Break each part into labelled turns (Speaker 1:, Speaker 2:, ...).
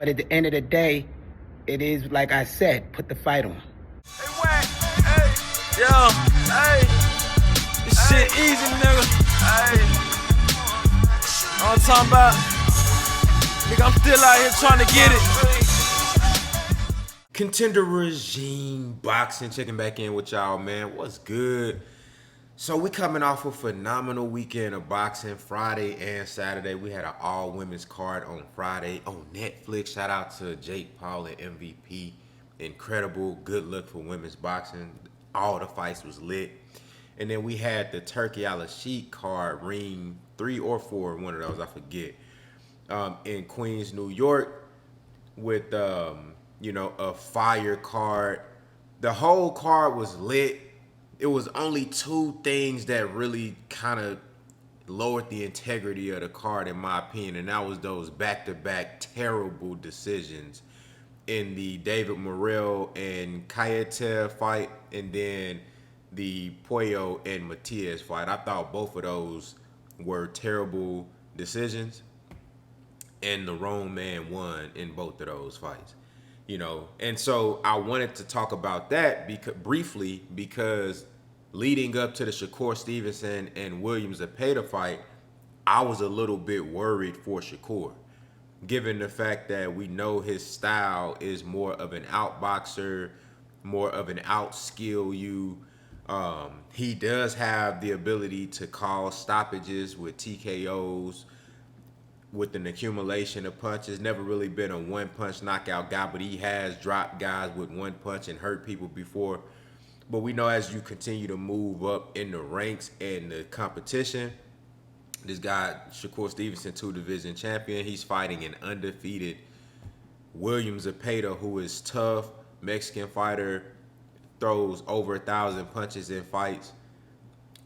Speaker 1: But at the end of the day, it is like I said, put the fight on.
Speaker 2: Hey, Wack, hey, yo, hey, this shit easy, nigga. Hey, all I'm talking about, nigga, I'm still out here trying to get it.
Speaker 3: Contender Regime Boxing, checking back in with y'all, man. What's good? So we coming off a phenomenal weekend of boxing. Friday and Saturday, we had an all-women's card on Friday on Netflix. Shout out to Jake Paul and MVP. Incredible, good look for women's boxing. All the fights was lit. And then we had the Turkey Al-Sheikh card, ring 3 or 4, one of those, I forget, in Queens, New York, with a fire card. The whole card was lit. It was only 2 things that really kind of lowered the integrity of the card, in my opinion, and that was those back-to-back terrible decisions in the David Morrell and Kayetev fight, and then the Puello and Matias fight. I thought both of those were terrible decisions, and the wrong man won in both of those fights. And so I wanted to talk about that briefly because leading up to the Shakur Stevenson and Williams Zepeda fight, I was a little bit worried for Shakur, given the fact that we know his style is more of an outboxer, more of an outskill you. He does have the ability to cause stoppages with TKOs, with an accumulation of punches. Never really been a one-punch knockout guy, but he has dropped guys with one punch and hurt people before. But we know as you continue to move up in the ranks and the competition, this guy, Shakur Stevenson, 2-division champion, he's fighting an undefeated Williams Zepeda, who is tough, Mexican fighter, throws over 1,000 punches in fights,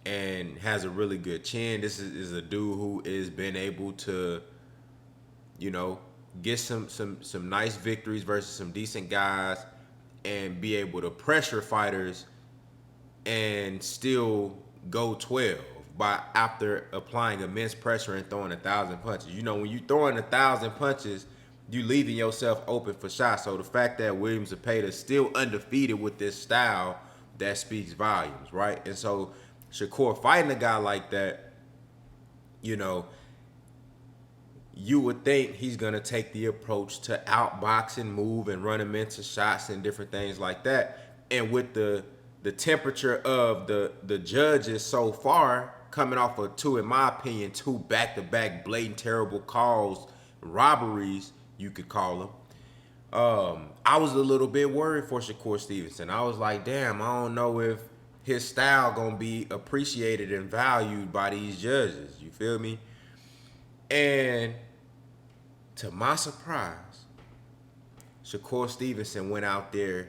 Speaker 3: and has a really good chin. This is a dude who has been able to get some nice victories versus some decent guys and be able to pressure fighters and still go 12 after applying immense pressure and throwing 1,000 punches. When you throwing 1,000 punches, you leaving yourself open for shots. So the fact that Williams Zepeda is still undefeated with this style, that speaks volumes, right? And so Shakur fighting a guy like that, you would think he's going to take the approach to outbox and move and run him into shots and different things like that. And with the temperature of the judges so far, coming off of in my opinion, 2 back-to-back blatant terrible calls, robberies, you could call them, I was a little bit worried for Shakur Stevenson. I was like, damn, I don't know if his style going to be appreciated and valued by these judges. You feel me? And to my surprise, Shakur Stevenson went out there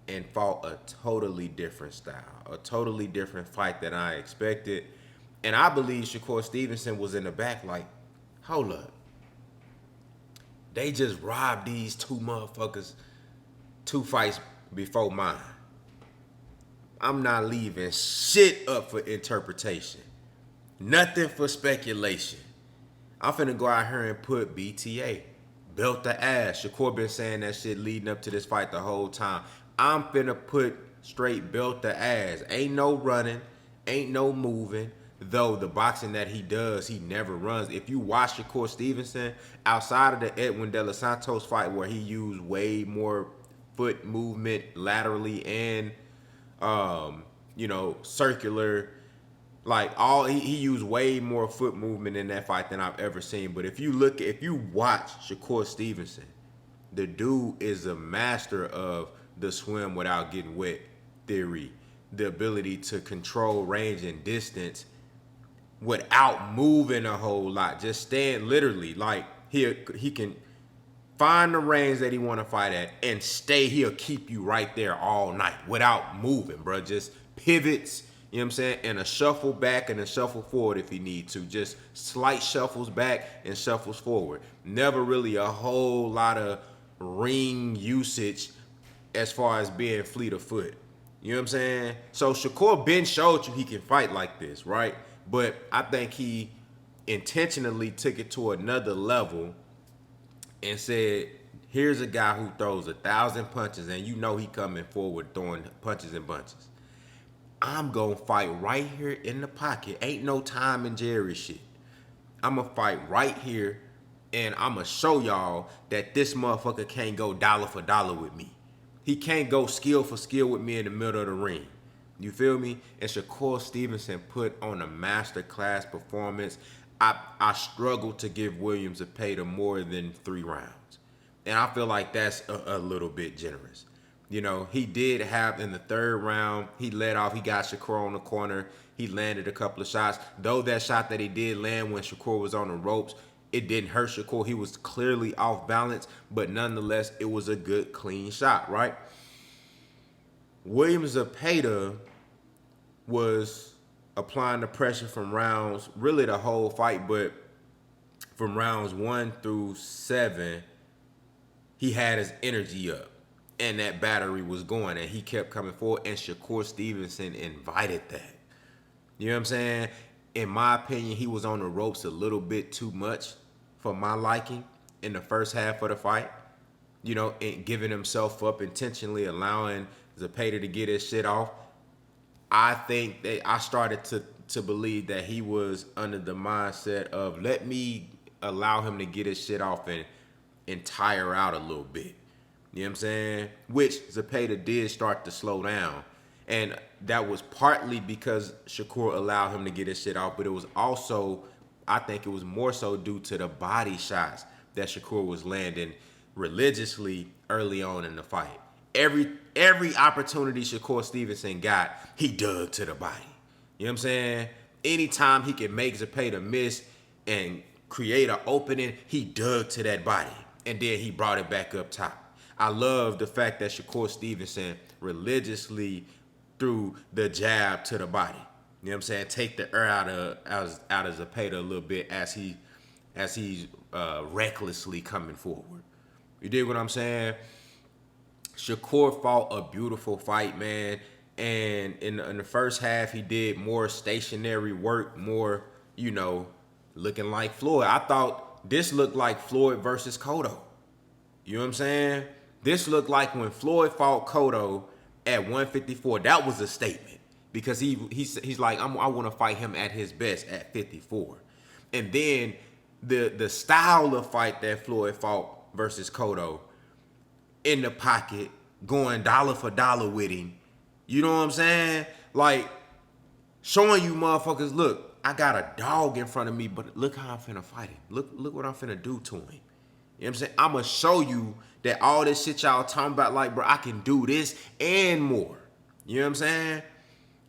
Speaker 3: and fought a totally different style, a totally different fight than I expected. And I believe Shakur Stevenson was in the back like, hold up. They just robbed these 2 motherfuckers 2 fights before mine. I'm not leaving shit up for interpretation. Nothing for speculation. I'm finna go out here and put BTA, belt the ass. Shakur been saying that shit leading up to this fight the whole time. I'm finna put straight belt the ass. Ain't no running, ain't no moving. Though the boxing that he does, he never runs. If you watch Shakur Stevenson, outside of the Edwin De Los Santos fight where he used way more foot movement laterally and circular, he used way more foot movement in that fight than I've ever seen. But if you watch Shakur Stevenson, the dude is a master of the swim without getting wet theory, the ability to control range and distance without moving a whole lot, just stand literally. Like he can find the range that he want to fight at and stay. He'll keep you right there all night without moving, bro. Just pivots, you know what I'm saying, and a shuffle back and a shuffle forward if he need to. Just slight shuffles back and shuffles forward. Never really a whole lot of ring usage as far as being fleet of foot. You know what I'm saying? So Shakur Ben showed you he can fight like this, right? But I think he intentionally took it to another level and said Here's a guy who throws 1,000 punches, and you know he coming forward throwing punches and bunches. I'm gonna fight right here in the pocket. Ain't no Tom and Jerry shit. I'm gonna fight right here, and I'm gonna show y'all that this motherfucker can't go dollar for dollar with me. He can't go skill for skill with me in the middle of the ring. You feel me? And SHAKUR Stevenson put on a masterclass performance. I struggled to give William Zepeda more than 3 rounds. And I feel like that's a little bit generous. You know, he did have in the 3rd round, he led off, he got SHAKUR on the corner. He landed a couple of shots. Though that shot that he did land when SHAKUR was on the ropes, it didn't hurt SHAKUR. He was clearly off balance, but nonetheless, it was a good, clean shot, right? William Zepeda was applying the pressure from rounds, really the whole fight, but from rounds 1 through 7, he had his energy up, and that battery was going, and he kept coming forward, and SHAKUR Stevenson invited that. You know what I'm saying? In my opinion, he was on the ropes a little bit too much for my liking in the first half of the fight. You know, and giving himself up, intentionally allowing Zepeda to get his shit off. I think that I started to believe that he was under the mindset of, let me allow him to get his shit off and tire out a little bit. You know what I'm saying? Which Zepeda did start to slow down. And that was partly because SHAKUR allowed him to get his shit off, but it was also, I think it was more so due to the body shots that SHAKUR was landing religiously early on in the fight. Every opportunity SHAKUR Stevenson got, he dug to the body. You know what I'm saying? Anytime he could make Zepeda miss and create an opening, he dug to that body. And then he brought it back up top. I love the fact that SHAKUR Stevenson religiously threw the jab to the body. You know what I'm saying? Take the air out of Zepeda a little bit as he's recklessly coming forward. You dig what I'm saying? SHAKUR fought a beautiful fight, man. And in the first half, he did more stationary work, more, you know, looking like Floyd. I thought this looked like Floyd versus Cotto. You know what I'm saying? This looked like when Floyd fought Cotto at 154. That was a statement because he's like, I want to fight him at his best at 54. And then the style of fight that Floyd fought versus Cotto, in the pocket, going dollar for dollar with him. You know what I'm saying? Like, showing you motherfuckers, look, I got a dog in front of me, but look how I'm finna fight him. Look what I'm finna do to him. You know what I'm saying? I'm gonna show you that all this shit y'all talking about, like, bro, I can do this and more. You know what I'm saying?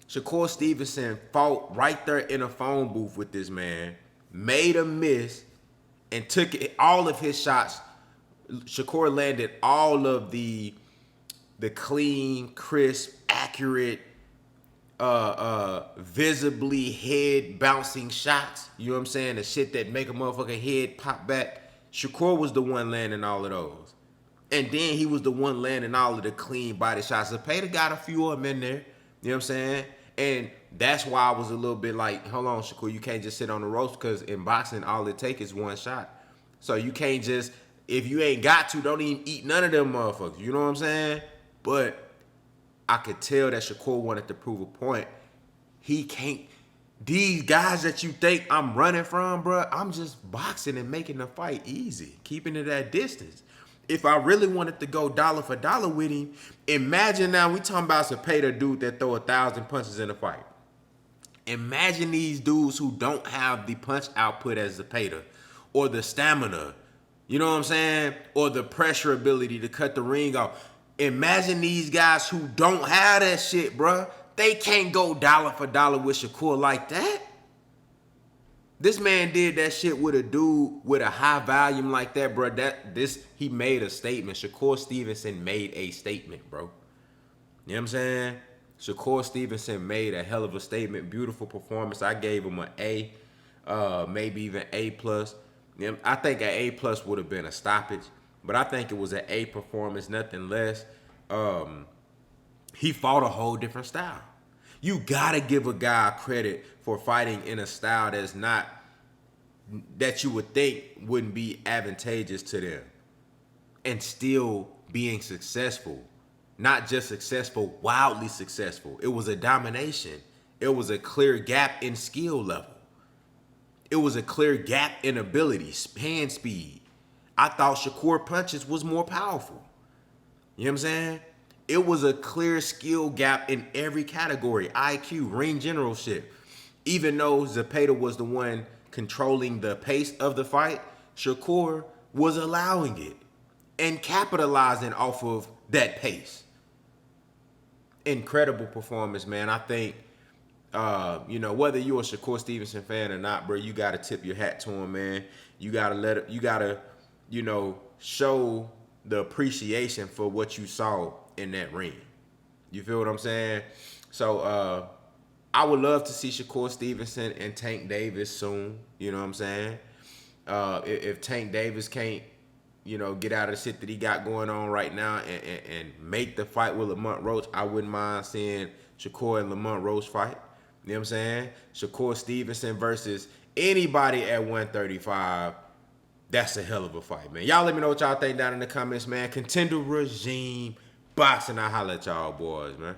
Speaker 3: SHAKUR Stevenson fought right there in a phone booth with this man, made a miss, and took all of his shots. SHAKUR landed all of the clean, crisp, accurate, visibly head bouncing shots. You know what I'm saying? The shit that make a motherfucker head pop back. SHAKUR was the one landing all of those. And then he was the one landing all of the clean body shots. Zepeda got a few of them in there. You know what I'm saying? And that's why I was a little bit like, hold on, SHAKUR, you can't just sit on the ropes, because in boxing, all it takes is one shot. So you can't just, if you ain't got to, don't even eat none of them motherfuckers. You know what I'm saying? But I could tell that SHAKUR wanted to prove a point. He can't. These guys that you think I'm running from, bro, I'm just boxing and making the fight easy, keeping it at distance. If I really wanted to go dollar for dollar with him, imagine now we talking about Zepeda, dude that throw 1,000 punches in a fight. Imagine these dudes who don't have the punch output as Zepeda, or the stamina, you know what I'm saying, or the pressure ability to cut the ring off. Imagine these guys who don't have that shit, bro. They can't go dollar for dollar with SHAKUR like that. This man did that shit with a dude with a high volume like that, bro. He made a statement. SHAKUR Stevenson made a statement, bro. You know what I'm saying? SHAKUR Stevenson made a hell of a statement. Beautiful performance. I gave him an A, maybe even A+. You know, I think an A+ would have been a stoppage, but I think it was an A performance, nothing less. He fought a whole different style. You gotta give a guy credit for fighting in a style that you would think wouldn't be advantageous to them. and still being successful. Not just successful, wildly successful. It was a domination. It was a clear gap in skill level. It was a clear gap in ability, hand speed. I thought Shakur punches was more powerful. You know what I'm saying? It was a clear skill gap in every category. IQ, ring generalship. Even though Zepeda was the one controlling the pace of the fight, Shakur was allowing it and capitalizing off of that pace. Incredible performance, man. I think, whether you're a Shakur Stevenson fan or not, bro, you got to tip your hat to him, man. You got to show the appreciation for what you saw in that ring. You feel what I'm saying? So, I would love to see Shakur Stevenson and Tank Davis soon. You know what I'm saying? If Tank Davis can't, get out of the shit that he got going on right now and make the fight with Lamont Roach, I wouldn't mind seeing Shakur and Lamont Roach fight. You know what I'm saying? Shakur Stevenson versus anybody at 135. That's a hell of a fight, man. Y'all let me know what y'all think down in the comments, man. Contender Regime Boxing. I holla at y'all boys, man.